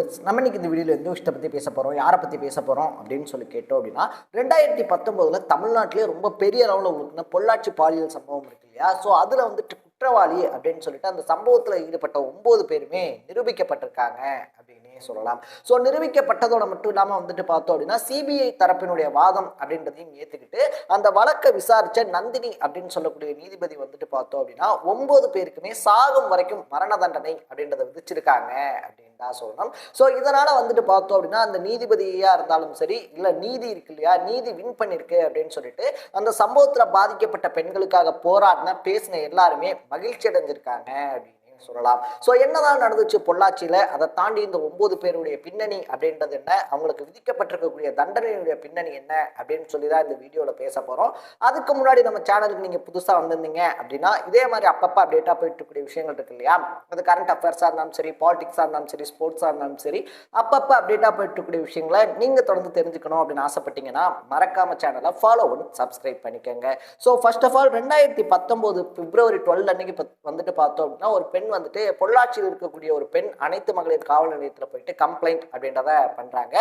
நம்ம இன்னைக்கு இந்த வீடியோவில் எந்த விஷயத்தை பற்றி பேச போகிறோம், யாரை பற்றி பேச போகிறோம் அப்படின்னு சொல்லி கேட்டோம் அப்படின்னா 2019 தமிழ்நாட்டிலே ரொம்ப பெரிய அளவில் உங்களுக்கு பொள்ளாச்சி பாலியல் சம்பவம் இருக்கு இல்லையா. ஸோ அதில் வந்துட்டு குற்றவாளி அப்படின்னு சொல்லிட்டு அந்த சம்பவத்தில் ஈடுபட்ட 9 பேருமே நிரூபிக்கப்பட்டிருக்காங்க அப்படின்னே சொல்லலாம். ஸோ நிரூபிக்கப்பட்டதோட மட்டும் இல்லாமல் வந்துட்டு பார்த்தோம் அப்படின்னா சிபிஐ தரப்பினுடைய வாதம் அப்படின்றதையும் ஏற்றுக்கிட்டு அந்த வழக்கை விசாரித்த நந்தினி அப்படின்னு சொல்லக்கூடிய நீதிபதி வந்துட்டு பார்த்தோம் அப்படின்னா 9 பேருக்குமே சாகும் வரைக்கும் மரண தண்டனை அப்படின்றத விதிச்சிருக்காங்க அப்படின்னு தான் சொல்லணும். ஸோ இதனால வந்துட்டு பார்த்தோம் அப்படின்னா அந்த நீதிபதியா இருந்தாலும் சரி, இல்லை நீதி இருக்கு இல்லையா, நீதி வின் பண்ணிருக்கு அப்படின்னு சொல்லிட்டு அந்த சம்பவத்துல பாதிக்கப்பட்ட பெண்களுக்காக போராடின பேசின எல்லாருமே மகிழ்ச்சி அடைஞ்சிருக்காங்க அப்படின்னு சொல்லலாம். ஸோ என்னதான் நடந்துச்சு பொள்ளாச்சியில, அதை தாண்டி இந்த 9 பேருடைய பின்னணி அப்படின்றது என்ன, அவங்களுக்கு விதிக்கப்பட்டிருக்கக்கூடிய தண்டனையுடைய பின்னணி என்ன அப்படின்னு சொல்லி தான் இந்த வீடியோவில் பேச போகிறோம். அதுக்கு முன்னாடி நம்ம சேனலுக்கு நீங்கள் புதுசாக வந்திருந்தீங்க அப்படின்னா இதே மாதிரி அப்பப்போ அப்டேட்டாக போயிட்டு இருக்கக்கூடிய விஷயங்கள் இருக்கு இல்லையா, அது கரண்ட் அஃபேர்ஸாக இருந்தாலும் சரி, பாலிடிக்ஸாக இருந்தாலும் சரி, ஸ்போர்ட்ஸாக இருந்தாலும் சரி, அப்பப்போ அப்டேட்டாக போயிட்டு இருக்கக்கூடிய விஷயங்களை நீங்கள் தொடர்ந்து தெரிஞ்சுக்கணும் அப்படின்னு ஆசைப்பட்டீங்கன்னா மறக்காம சேனலை ஃபாலோ பண்ணி சப்ஸ்கிரைப் பண்ணிக்கோங்க. ஸோ ஃபர்ஸ்ட் ஆஃப் ஆல் 2019 பிப்ரவரி 12 அன்னைக்கு வந்துட்டு பார்த்தோம் அப்படின்னா ஒரு பெண் வந்துட்டு பொள்ளாச்சியில் இருக்கக்கூடிய ஒரு பெண் அனைத்து மகளிர் காவல் நிலையத்தில் போயிட்டு கம்ப்ளைண்ட் அப்படின்றத பண்றாங்க.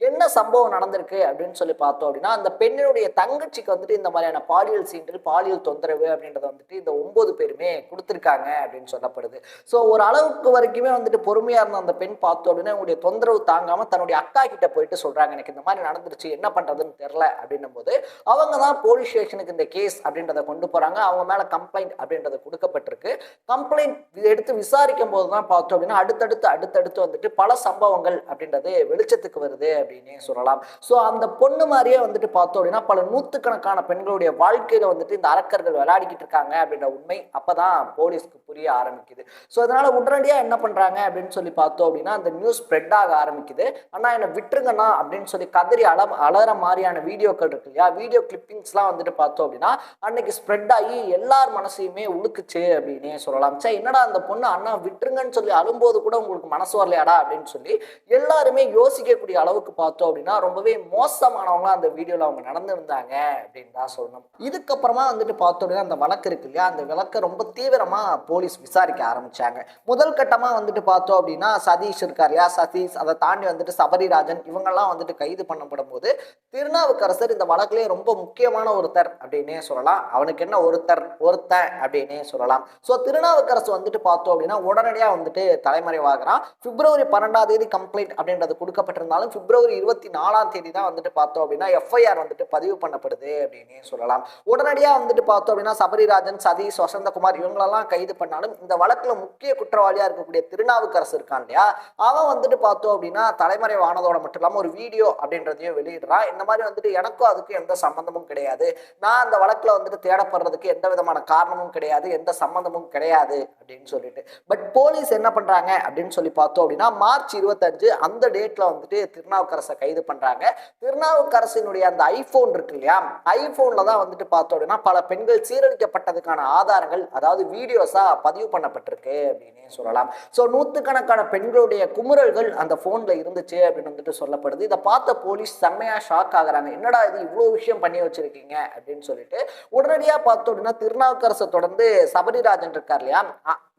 என்ன சம்பவம் நடந்திருக்கு அப்படின்னு சொல்லி பார்த்தோம் அப்படின்னா அந்த பெண்ணினுடைய தங்கச்சிக்கு வந்துட்டு இந்த மாதிரியான பாலியல் சீண்டல், பாலியல் தொந்தரவு அப்படின்றத வந்துட்டு இந்த 9 பேருமே கொடுத்துருக்காங்க அப்படின்னு சொல்லப்படுது. ஸோ ஒரு அளவுக்கு வரைக்குமே வந்துட்டு பொறுமையா இருந்த அந்த பெண் பார்த்தோம் அப்படின்னா உங்களுடைய தொந்தரவு தாங்காம தன்னுடைய அக்கா கிட்ட போயிட்டு சொல்றாங்க, எனக்கு இந்த மாதிரி நடந்துருச்சு, என்ன பண்றதுன்னு தெரியல அப்படின்னும் போது அவங்க தான் போலீஸ் ஸ்டேஷனுக்கு இந்த கேஸ் அப்படின்றத கொண்டு போறாங்க. அவங்க மேல கம்ப்ளைண்ட் அப்படின்றது கொடுக்கப்பட்டிருக்கு. கம்ப்ளைண்ட் எடுத்து விசாரிக்கும் போதுதான் பார்த்தோம் அப்படின்னா அடுத்தடுத்து வந்துட்டு பல சம்பவங்கள் அப்படின்றது வெளிச்சத்துக்கு வருது அப்படின்னு சொல்லலாம். ஸோ அந்த பொண்ணு மாதிரியே வந்துட்டு பார்த்தோம் அப்படின்னா பல நூற்றுக்கணக்கான பெண்களுடைய வாழ்க்கையில வந்துட்டு இந்த அரக்கர்கள் விளையாடிக்கிட்டு இருக்காங்க அப்படின்ற உண்மை அப்பதான் போலீஸ்க்கு புரிய ஆரம்பிக்குது. ஸோ அதனால உடனடியா என்ன பண்றாங்க அப்படின்னு சொல்லி பார்த்தோம் அப்படின்னா அந்த நியூஸ் ஸ்ப்ரெட் ஆக ஆரம்பிக்குது. ஆனா என்ன விட்டுருங்கண்ணா அப்படின்னு சொல்லி கதறி அலற மாதிரியான வீடியோக்கள் இருக்கு இல்லையா, வீடியோ கிளிப்பிங்ஸ்லாம் வந்துட்டு பார்த்தோம் அப்படின்னா அன்னைக்கு ஸ்ப்ரெட் ஆகி எல்லார் மனசையுமே உழுக்குச்சு அப்படின்னே சொல்லலாம். சரி என்னடா அந்த பொண்ணு அண்ணா விட்டுருங்கன்னு சொல்லி அழும்போது கூட உங்களுக்கு மனசு வரலையாடா அப்படின்னு சொல்லி எல்லாருமே யோசிக்கக்கூடிய அளவுக்கு பார்த்தோம் அப்படின்னா ரொம்பவே மோசமானவங்க அந்த வீடியோல அவங்க நடந்திருந்தாங்க அப்படின்னு தான் சொல்லணும். இதுக்கப்புறமா வந்துட்டு பார்த்தோம் அப்படின்னா அந்த வழக்கு இருக்கு இல்லையா, அந்த வழக்கை ரொம்ப தீவிரமா போலீஸ் விசாரிக்க ஆரம்பிச்சாங்க. முதல் கட்டமா வந்துட்டு பார்த்தோம் அப்படின்னா சதீஷ் இருக்கார் இல்லையா, சதீஷ், அதை தாண்டி வந்துட்டு சபரிராஜன், இவங்கெல்லாம் வந்துட்டு கைது பண்ணப்படும் போது திருநாவுக்கரசர் இந்த வழக்கிலே ரொம்ப முக்கியமான ஒருத்தர் அப்படின்னே சொல்லலாம். அவனுக்கு என்ன ஒருத்தன் அப்படின்னே சொல்லலாம். ஸோ திருநாவுக்கரசு வந்துட்டு பார்த்தோம் அப்படின்னா உடனடியாக வந்துட்டு தலைமறைவாகிறான். பிப்ரவரி 12 கம்ப்ளைண்ட் அப்படின்றது கொடுக்கப்பட்டிருந்தாலும் பிப்ரவரி 24 தான் வந்துட்டு பார்த்தோம் அப்படின்னா எஃப்ஐஆர் வந்துட்டு பதிவு பண்ணப்படுது அப்படின்னு சொல்லலாம். உடனடியாக வந்துட்டு பார்த்தோம் அப்படின்னா சபரிராஜன், சதீஷ், வசந்தகுமார் இவங்களெல்லாம் கைது பண்ணாலும் இந்த வழக்குல முக்கிய குற்றவாளியா இருக்கக்கூடிய திருநாவுக்கரசு இருக்கான் இல்லையா, அவன் வந்துட்டு பார்த்தோம் அப்படின்னா தலைமறைவானதோட மட்டும் இல்லாமல் ஒரு வீடியோ அப்படின்றதையும் வெளியிடுறான். இந்த மாதிரி வந்துட்டு எனக்கும் அதுக்கும் எந்த சம்பந்தமும் கிடையாது, நான் அந்த வழக்குல வந்துட்டு தேடப்படுறதுக்கு எந்த விதமான காரணமும் கிடையாது, எந்த சம்பந்தமும் கிடையாது அப்படின்னு சொல்லிட்டு. பட் போலீஸ் என்ன பண்றாங்க அப்படின்னு சொல்லி பார்த்தோம் அப்படின்னா மார்ச் 25 அந்த டேட்ல வந்துட்டு திருநாவுக்கரசை கைது பண்றாங்க. திருநாவுக்கரசினுடைய அந்த ஐபோன் இருக்கு இல்லையா, ஐபோன்ல தான் வந்துட்டு பார்த்தோம் அப்படின்னா பல பெண்கள் சீரழிக்கப்பட்டதுக்கான ஆதாரங்கள், அதாவது வீடியோஸா பதிவு பண்ணப்பட்டிருக்கு அப்படின்னு சொல்லலாம். ஸோ நூற்றுக்கணக்கான பெண்களுடைய குமுறல்கள் அந்த போன்ல இருந்துச்சு அப்படின்னு வந்துட்டு சொல்லப்படுது. இதை பார்த்த போலீஸ் செம்மையா ஷாக் ஆகுறாங்க, என்னடா இது இவ்வளவு விஷயம் பண்ணி வச்சிருக்கீங்க அப்படின்னு சொல்லிட்டு. உடனடியா பார்த்தோம் அப்படின்னா திருநாவுக்கரசை தொடர்ந்து சபரிராஜன்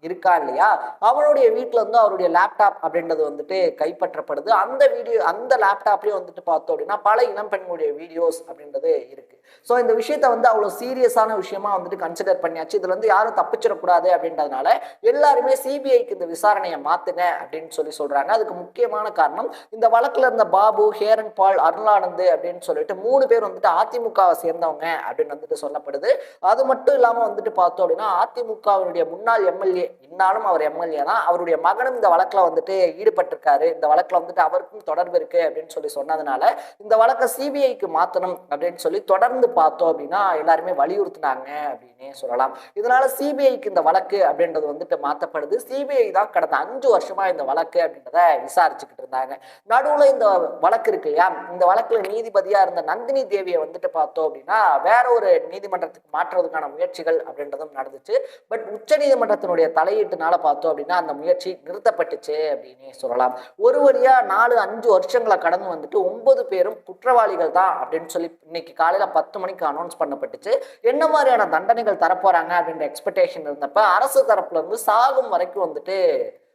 இருக்கா இல்லையா, அவனுடைய வீட்டுல இருந்து அவருடைய லேப்டாப் அப்படின்றது வந்துட்டு கைப்பற்றப்படுது. அந்த வீடியோ, அந்த லேப்டாப்லயும் வந்துட்டு பார்த்தோம் அப்படின்னா பல இளம் பெண்களுடைய வீடியோஸ் அப்படின்றது இருக்கு. ஸோ இந்த விஷயத்த வந்து அவ்வளவு சீரியஸான விஷயமா வந்துட்டு கன்சிடர் பண்ணியாச்சு. இதுல இருந்து யாரும் தப்பிச்சிடக்கூடாது அப்படின்றதுனால எல்லாருமே சிபிஐக்கு இந்த விசாரணையை மாத்துங்க அப்படின்னு சொல்றாங்க. அதுக்கு முக்கியமான காரணம் இந்த வழக்குல இருந்த பாபு, ஹேரன் பால், அருளானந்த் அப்படின்னு சொல்லிட்டு 3 பேர் வந்துட்டு அதிமுகவை சேர்ந்தவங்க அப்படின்னு வந்துட்டு சொல்லப்படுது. அது மட்டும் இல்லாம வந்துட்டு பார்த்தோம் அப்படின்னா அதிமுகவினுடைய முன்னாள் எம்எல்ஏ, இன்னாலும் அவர் எம்எல்ஏ தான், அவருடைய மகனும் இந்த வழக்குல வந்துட்டு ஈடுபட்டிருக்காரு, இந்த வழக்குல வந்துட்டு அவருக்கும் தொடர்பு இருக்கு அப்படின்னு சொன்னதுனால இந்த வழக்கை சிபிஐக்கு மாத்தணும் அப்படின்னு சொல்லி தொடர்ந்து பார்த்தோம் அப்படின்னா எல்லாருமே வலியுறுத்தினாங்க அப்படின்னே சொல்லலாம். இதனால சிபிஐக்கு இந்த வழக்கு அப்படின்றது வந்துட்டு மாத்தப்படுது. சிபிஐ தான் கடந்த 5 வருஷமா இந்த வழக்கு அப்படின்றத விசாரிச்சுக்கிட்டு இருந்தாங்க. நடுவுல இந்த வழக்கு இருக்கு இல்லையா, இந்த வழக்குல நீதிபதியா இருந்த நந்தினி தேவியை வந்துட்டு பார்த்தோம் அப்படின்னா வேற ஒரு நீதிமன்றத்துக்கு மாற்றுவதற்கான முயற்சிகள் அப்படின்றதும் நடந்துச்சு. பட் உச்ச நீதிமன்றத்தினுடைய தலையீட்டுனால பார்த்தோம் அப்படின்னா அந்த முயற்சி நிறுத்தப்பட்டுச்சு அப்படின்னு சொல்லலாம். ஒரு வழியா 4-5 வருஷங்களை கடந்து வந்துட்டு 9 பேரும் குற்றவாளிகள் தான் அப்படின்னு சொல்லி இன்னைக்கு காலையில 10 மணிக்கு அனௌன்ஸ் பண்ணப்பட்டுச்சு. என்ன மாதிரியான தண்டனைகள் தரப்போறாங்க அப்படின்ற எக்ஸ்பெக்டேஷன் இருந்தப்ப அரசு தரப்புல இருந்து சாகும் வரைக்கும் வந்துட்டு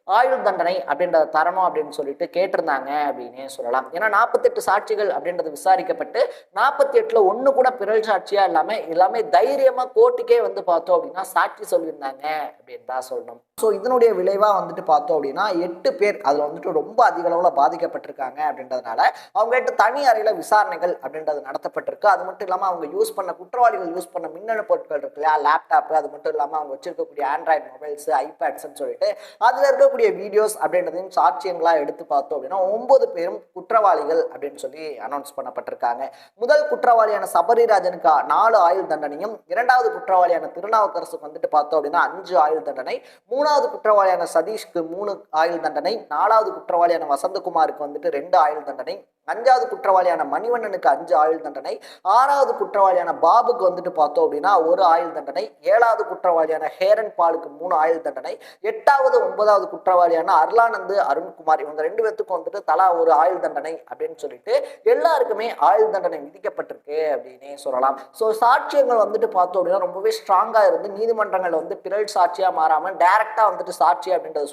ஆயுள் தண்டனை அப்படின்றத தரணும் அப்படின்னு சொல்லிட்டு கேட்டிருந்தாங்க அப்படின்னே சொல்லலாம். ஏன்னா 48 சாட்சிகள் அப்படின்றது விசாரிக்கப்பட்டு 48ல ஒண்ணு கூட பிறல் சாட்சியா எல்லாமே தைரியமா கோர்ட்டுக்கே வந்து பார்த்தோம் அப்படின்னா சாட்சி சொல்லியிருந்தாங்க அப்படின்னு தான் சொல்லணும். ஸோ இதனுடைய விளைவா வந்துட்டு பார்த்தோம் அப்படின்னா 8 பேர் அதுல வந்துட்டு ரொம்ப அதிக அளவுல பாதிக்கப்பட்டிருக்காங்க அப்படின்றதுனால அவங்ககிட்ட தனி அறையில விசாரணைகள் அப்படின்றது நடத்தப்பட்டிருக்கு. அது மட்டும் இல்லாம அவங்க யூஸ் பண்ண குற்றவாளிகள் யூஸ் பண்ண மின்னணு பொருட்கள் இருக்கு இல்லையா, லேப்டாப், அது மட்டும் இல்லாம அவங்க வச்சிருக்கக்கூடிய ஆண்ட்ராய்டு மொபைல்ஸ், ஐபேட்ஸ்ன்னு சொல்லிட்டு அதுல இருக்கக்கூடிய வீடியோஸ் அப்படின்றதையும் சாட்சியங்களா எடுத்து பார்த்தோம் அப்படின்னா 9 பேரும் குற்றவாளிகள் அப்படின்னு சொல்லி அனௌன்ஸ் பண்ணப்பட்டிருக்காங்க. முதல் குற்றவாளியான சபரிராஜனுக்கு 4 ஆயுள் தண்டனையும், இரண்டாவது குற்றவாளியான திருநாவுக்கரசுக்கு வந்துட்டு பார்த்தோம் அப்படின்னா 5 ஆயுள் தண்டனை, மூணாவது குற்றவாளியான சதீஷ்க்கு 3 ஆயுள் தண்டனை, நாலாவது குற்றவாளியான வசந்தகுமாருக்கு வந்துட்டு 2 ஆயுள் தண்டனை, அஞ்சாவது குற்றவாளியான மணிவண்ணனுக்கு 5 ஆயுள் தண்டனை, ஆறாவது குற்றவாளியான பாபுக்கு வந்துட்டு பார்த்தோம் அப்படின்னா 1 ஆயுள் தண்டனை, ஏழாவது குற்றவாளியான ஹேரன் பாலுக்கு 3 ஆயுள் தண்டனை, எட்டாவது 9வது குற்றவாளியான அர்லானந்து அருண்குமார் இவங்க 2 பேத்துக்கும் வந்துட்டு தலா 1 ஆயுள் தண்டனை அப்படின்னு சொல்லிட்டு எல்லாருக்குமே ஆயுள் தண்டனை விதிக்கப்பட்டிருக்கு அப்படின்னே சொல்லலாம். ஸோ சாட்சியங்கள் வந்துட்டு பார்த்தோம் அப்படின்னா ரொம்பவே ஸ்ட்ராங்கா இருந்து நீதிமன்றங்கள் வந்து பிறல் சாட்சியா மாறாம டைரக்டா வந்துட்டு சாட்சி அப்படின்றத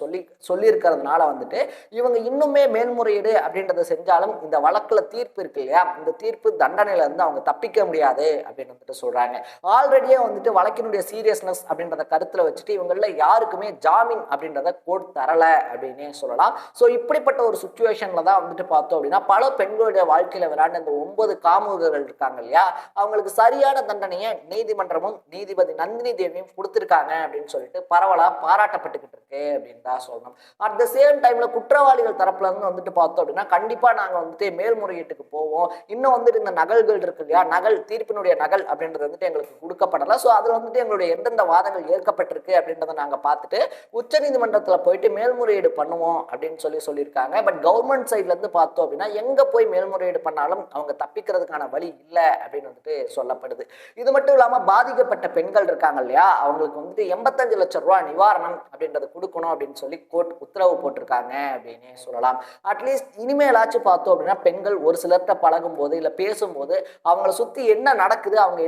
சொல்லி இருக்கிறதுனால வந்துட்டு இவங்க இன்னுமே மேல்முறையீடு அப்படின்றத செஞ்சாலும் இந்த வழக்குல தீர்ப்பு இருக்கு இல்லையா, இந்த தீர்ப்பு தண்டனையில இருந்து அவங்க தப்பிக்க முடியாது அப்படின்னு வந்துட்டு சொல்றாங்க. ஆல்ரெடியே வந்துட்டு வழக்கினுடைய சீரியஸ்னஸ் அப்படின்றத கருத்துல வச்சுட்டு இவங்கள யாருக்குமே ஜாமீன் அப்படின்றத கோர்ட் தரல அப்படின்னே சொல்லலாம். ஸோ இப்படிப்பட்ட ஒரு சுச்சுவேஷன்ல தான் வந்துட்டு பார்த்தோம் அப்படின்னா பல பெண்களுடைய வாழ்க்கையில விளையாண்ட இந்த 9 காமுகர்கள் இருக்காங்க இல்லையா, அவங்களுக்கு சரியான தண்டனையை நீதிமன்றமும் நீதிபதி நந்தினி தேவியும் கொடுத்திருக்காங்க அப்படின்னு சொல்லிட்டு பரவலா பாராட்டப்பட்டுக்கிட்டு இருக்கு அப்படின்னு தான் சொல்லணும். அட் த சேம் டைம்ல குற்றவாளிகள் தரப்புல இருந்து வந்துட்டு பார்த்தோம் அப்படின்னா கண்டிப்பா நாங்க வந்துட்டு மேல்முறையீட்டுக்கு போவோம், இன்னும் வந்துட்டு இந்த நகல்கள் இருக்கு இல்லையா, நகல் தீர்ப்பினுடைய நகல் அப்படின்றது வந்துட்டு எங்களுக்கு கொடுக்கப்படல, ஸோ அதுல வந்துட்டு எங்களுடைய எந்தெந்த வாதங்கள் ஏற்கப்பட்டிருக்கு அப்படின்றத நாங்க பார்த்துட்டு உச்ச நீதிமன்றத்துல போயிட்டு மேல்முறையீடு பண்ணுவோம் அப்படின்னு சொல்லியிருக்காங்க. பட் கவர்மெண்ட் சைட்ல இருந்து பார்த்தோம் அப்படின்னா எங்க போய் மேல்முறையீடு பண்ணாலும் அவங்க தப்பிக்கிறதுக்கான வழி இல்லை அப்படின்னு வந்துட்டு சொல்லப்படுது. இது மட்டும் இல்லாம பாதிக்கப்பட்ட பெண்கள் இருக்காங்க இல்லையா, அவங்களுக்கு வந்துட்டு 85 லட்சம் ரூபாய் நிவாரணம் அப்படின்றத கொடுக்கணும் அப்படின்னு சொல்லி கோர்ட் உத்தரவு போட்டிருக்காங்க அப்படின்னு சொல்லலாம். அட்லீஸ்ட் இனிமேலாச்சும் பார்த்தோம் அப்படின்னா பெண்கள் ஒரு சிலர்கிட்ட பழகும் போது இல்லை பேசும்போது அவங்கள சுத்தி என்ன நடக்குது, அவங்க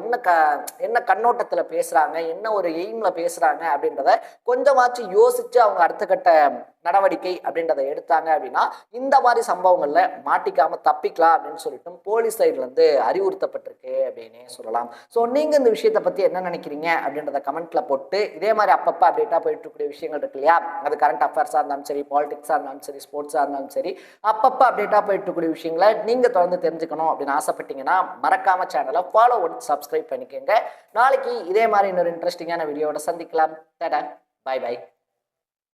என்ன கண்ணோட்டத்துல பேசுறாங்க, என்ன ஒரு எய்ம்ல பேசுறாங்க அப்படின்றத கொஞ்சமாச்சும் யோசிச்சு அவங்க அடுத்த கட்ட நடவடிக்கை அப்படின்றத எடுத்தாங்க அப்படின்னா இந்த மாதிரி சம்பவங்கள்ல மாட்டிக்காம தப்பிக்கலாம் அப்படின்னு சொல்லிட்டு போலீஸ் சைட்ல இருந்து அறிவுறுத்தப்பட்டிருக்கு அப்படின்னு சொல்லலாம். ஸோ நீங்க இந்த விஷயத்தை பத்தி என்ன நினைக்கிறீங்க அப்படின்றத கமெண்ட்ல போட்டு இதே மாதிரி அப்பப்ப அப்டேட்டா போயிட்டு இருக்கக்கூடிய விஷயங்கள் இருக்கு இல்லையா, அது கரண்ட் அஃபேர்ஸா இருந்தாலும் சரி, பாலிடிக்ஸா இருந்தாலும் சரி, ஸ்போர்ட்ஸா இருந்தாலும் சரி, அப்பப்ப அப்டேட்டா போயிட்டு இருக்கக்கூடிய விஷயங்களை நீங்க தொடர்ந்து தெரிஞ்சுக்கணும் அப்படின்னு ஆசைப்பட்டீங்கன்னா மறக்காம சேனலை ஃபாலோ பண்ணி சப்ஸ்கிரைப் பண்ணிக்கோங்க. நாளைக்கு இதே மாதிரி இன்னொரு இன்ட்ரெஸ்டிங்கான வீடியோட சந்திக்கலாம். Tata, bye by.